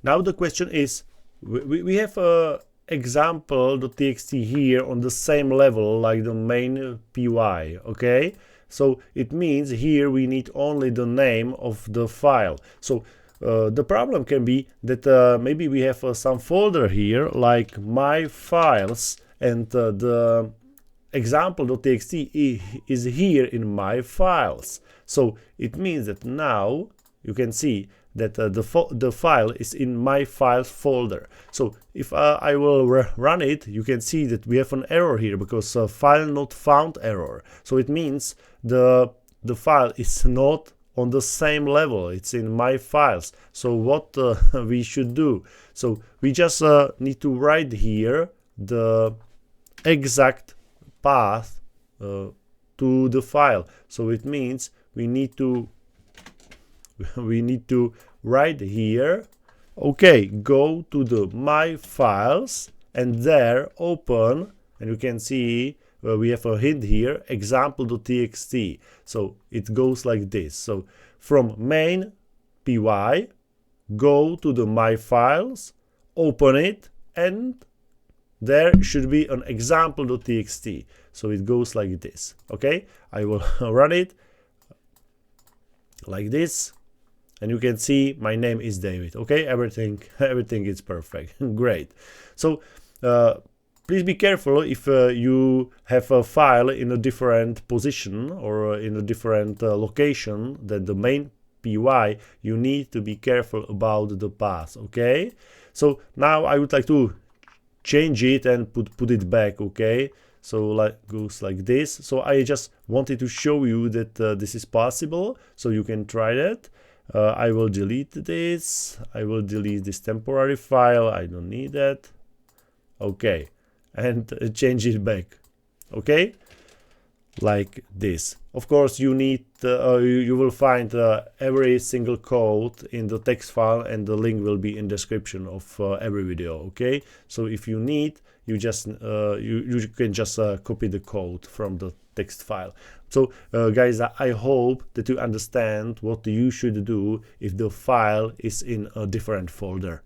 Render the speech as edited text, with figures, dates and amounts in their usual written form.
Now the question is, we have a example.txt here on the same level like the main py, okay? So it means here we need only the name of the file. So the problem can be that maybe we have some folder here like my files, and the example.txt is here in my files. So it means that now you can see that the file is in my files folder. So if I will run it, you can see that we have an error here because file not found error. So it means the file is not on the same level, it's in my files. So what we should do? So we just need to write here the exact path to the file. So it means we need to write here, okay, go to the my files and there open, and you can see we have a hint here, example.txt. So it goes like this. So from main py, go to the my files, open it, and there should be an example.txt. So it goes like this. Okay, I will run it like this, and you can see my name is David. Okay, everything is perfect. Great. So please be careful if you have a file in a different position or in a different location than the main py. You need to be careful about the path. Okay, so now I would like to change it and put it back. Okay, so like goes like this. So I just wanted to show you that this is possible, so you can try that. I will delete this. I will delete this temporary file. I don't need that. Okay, and change it back. Okay, like this. Of course, you need you will find every single code in the text file, and the link will be in description of every video. Okay, so if you need, you just you can just copy the code from the text file. So guys, I hope that you understand what you should do if the file is in a different folder.